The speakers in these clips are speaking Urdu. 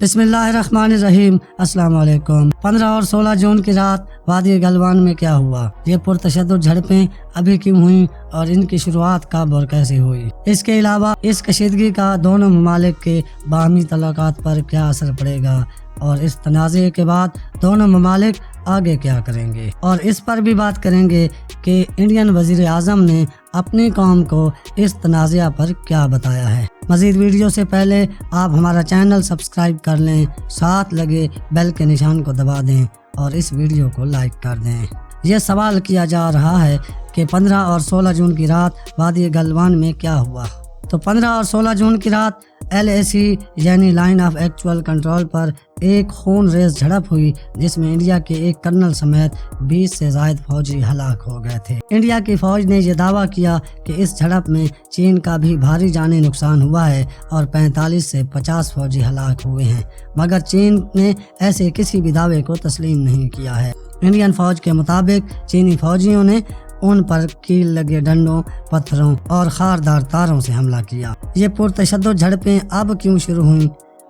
بسم اللہ الرحمن الرحیم۔ السلام علیکم۔ 15 اور 16 جون کی رات وادی گلوان میں کیا ہوا؟ یہ پرتشدد جھڑپیں ابھی کیوں ہوئیں اور ان کی شروعات کب اور کیسے ہوئی؟ اس کے علاوہ اس کشیدگی کا دونوں ممالک کے باہمی تعلقات پر کیا اثر پڑے گا اور اس تنازع کے بعد دونوں ممالک آگے کیا کریں گے، اور اس پر بھی بات کریں گے کہ انڈین وزیر اعظم نے اپنی قوم کو اس تنازع پر کیا بتایا ہے۔ مزید ویڈیو سے پہلے آپ ہمارا چینل سبسکرائب کر لیں، ساتھ لگے بیل کے نشان کو دبا دیں اور اس ویڈیو کو لائک کر دیں۔ یہ سوال کیا جا رہا ہے کہ 15 اور 16 جون کی رات وادی گلوان میں کیا ہوا؟ تو 15 اور 16 جون کی رات LAC یعنی لائن آف ایکچوئل کنٹرول پر ایک خون ریز جھڑپ ہوئی، جس میں انڈیا کے ایک کرنل سمیت 20 سے زائد فوجی ہلاک ہو گئے تھے۔ انڈیا کی فوج نے یہ دعویٰ کیا کہ اس جھڑپ میں چین کا بھی بھاری جانی نقصان ہوا ہے اور 45 سے 50 فوجی ہلاک ہوئے ہیں، مگر چین نے ایسے کسی بھی دعوے کو تسلیم نہیں کیا ہے۔ انڈین فوج کے مطابق چینی فوجیوں نے ان پر کیل لگے ڈنڈوں، پتھروں اور خاردار تاروں سے حملہ کیا۔ یہ پرتشدد جھڑپیں اب کیوں شروع ہوئیں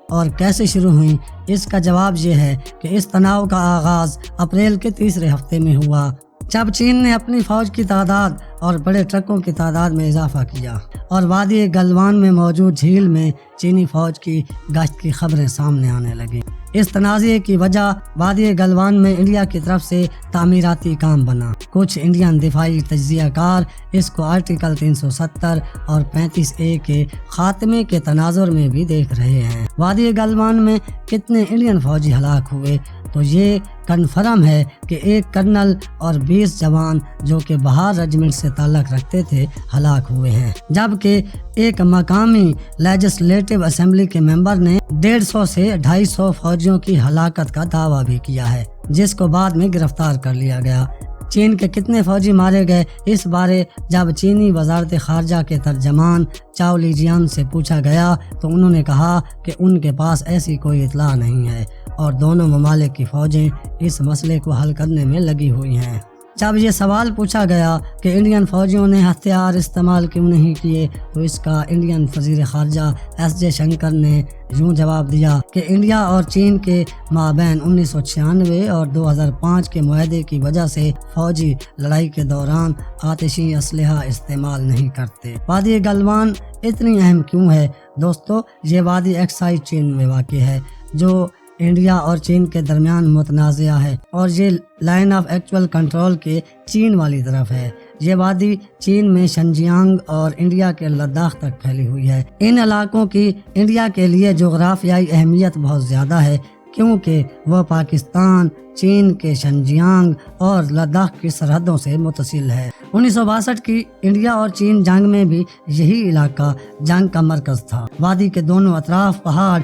اور کیسے شروع ہوئیں؟ اس کا جواب یہ ہے کہ اس تناؤ کا آغاز اپریل کے تیسرے ہفتے میں ہوا، جب چین نے اپنی فوج کی تعداد اور بڑے ٹرکوں کی تعداد میں اضافہ کیا اور وادی گلوان میں موجود جھیل میں چینی فوج کی گشت کی خبریں سامنے آنے لگیں۔ اس تنازع کی وجہ وادی گلوان میں انڈیا کی طرف سے تعمیراتی کام بنا۔ کچھ انڈین دفاعی تجزیہ کار اس کو آرٹیکل 370 اور 35A کے خاتمے کے تناظر میں بھی دیکھ رہے ہیں۔ وادی گلوان میں کتنے انڈین فوجی ہلاک ہوئے؟ تو یہ کنفرم ہے کہ ایک کرنل اور 20 جوان جو کہ بہار رجمنٹ سے تعلق رکھتے تھے ہلاک ہوئے ہیں، جبکہ ایک مقامی لیجسلیٹو اسمبلی کے ممبر نے 150 سے 250 فوجیوں کی ہلاکت کا دعویٰ بھی کیا ہے، جس کو بعد میں گرفتار کر لیا گیا۔ چین کے کتنے فوجی مارے گئے اس بارے جب چینی وزارت خارجہ کے ترجمان چاؤ لیجیان سے پوچھا گیا تو انہوں نے کہا کہ ان کے پاس ایسی کوئی اطلاع نہیں ہے اور دونوں ممالک کی فوجیں اس مسئلے کو حل کرنے میں لگی ہوئی ہیں۔ جب یہ سوال پوچھا گیا کہ انڈین فوجیوں نے ہتھیار استعمال کیوں نہیں کیے تو اس کا انڈین وزیر خارجہ SJ شنکر نے یوں جواب دیا کہ انڈیا اور چین کے مابین 1996 اور 2005 کے معاہدے کی وجہ سے فوجی لڑائی کے دوران آتشی اسلحہ استعمال نہیں کرتے۔ وادی گلوان اتنی اہم کیوں ہے دوستو؟ یہ وادی ایکسائی چین میں واقع ہے جو انڈیا اور چین کے درمیان متنازع ہے، اور یہ لائن آف ایکچوئل کنٹرول کے چین والی طرف ہے۔ یہ وادی چین میں شنجیانگ اور انڈیا کے لداخ تک پھیلی ہوئی ہے۔ ان علاقوں کی انڈیا کے لیے جغرافیائی اہمیت بہت زیادہ ہے، کیونکہ وہ پاکستان، چین کے شنجیانگ اور لداخ کی سرحدوں سے متصل ہے۔ 1962 کی انڈیا اور چین جنگ میں بھی یہی علاقہ جنگ کا مرکز تھا۔ وادی کے دونوں اطراف پہاڑ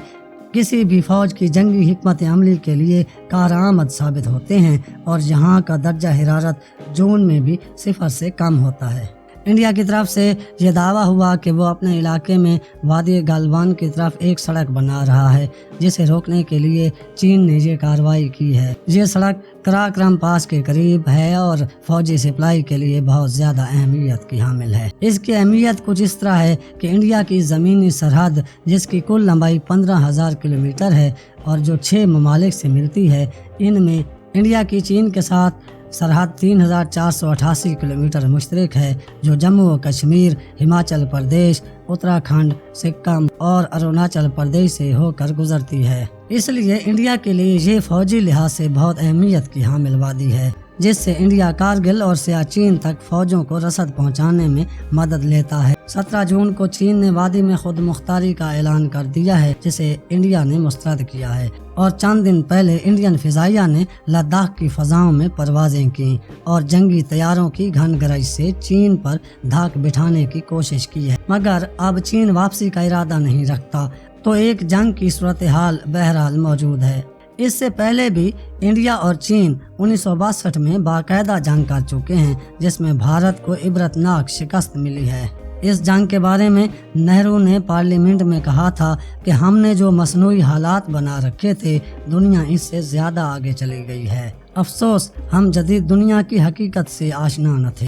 کسی بھی فوج کی جنگی حکمت عملی کے لیے کارآمد ثابت ہوتے ہیں، اور یہاں کا درجہ حرارت جون میں بھی 0 سے کم ہوتا ہے۔ انڈیا کی طرف سے یہ دعویٰ ہوا کہ وہ اپنے علاقے میں وادی گلوان کی طرف ایک سڑک بنا رہا ہے، جسے روکنے کے لیے چین نے یہ کارروائی کی ہے۔ یہ سڑک کراکرم پاس کے قریب ہے اور فوجی سپلائی کے لیے بہت زیادہ اہمیت کی حامل ہے۔ اس کی اہمیت کچھ اس طرح ہے کہ انڈیا کی زمینی سرحد، جس کی کل لمبائی 15,000 کلومیٹر ہے اور جو 6 ممالک سے ملتی ہے، ان میں انڈیا کی چین کے ساتھ سرحد 3,488 کلومیٹر مشترک ہے، جو جموں و کشمیر، ہماچل پردیش، اتراکھنڈ، سکم اور اروناچل پردیش سے ہو کر گزرتی ہے۔ اس لیے انڈیا کے لیے یہ فوجی لحاظ سے بہت اہمیت کی حامل وادی ہے، جس سے انڈیا کارگل اور سیاچین تک فوجوں کو رسد پہنچانے میں مدد لیتا ہے۔ 17 جون کو چین نے وادی میں خود مختاری کا اعلان کر دیا ہے، جسے انڈیا نے مسترد کیا ہے، اور چند دن پہلے انڈین فضائیہ نے لداخ کی فضاؤں میں پروازیں کی اور جنگی طیاروں کی گھن گرج سے چین پر دھاک بٹھانے کی کوشش کی ہے، مگر اب چین واپسی کا ارادہ نہیں رکھتا، تو ایک جنگ کی صورتحال بہرحال موجود ہے۔ اس سے پہلے بھی انڈیا اور چین 1962 میں باقاعدہ جنگ کر چکے ہیں، جس میں بھارت کو عبرتناک شکست ملی ہے۔ اس جنگ کے بارے میں نہرو نے پارلیمنٹ میں کہا تھا کہ ہم نے جو مصنوعی حالات بنا رکھے تھے، دنیا اس سے زیادہ آگے چلی گئی ہے۔ افسوس ہم جدید دنیا کی حقیقت سے آشنا نہ تھے۔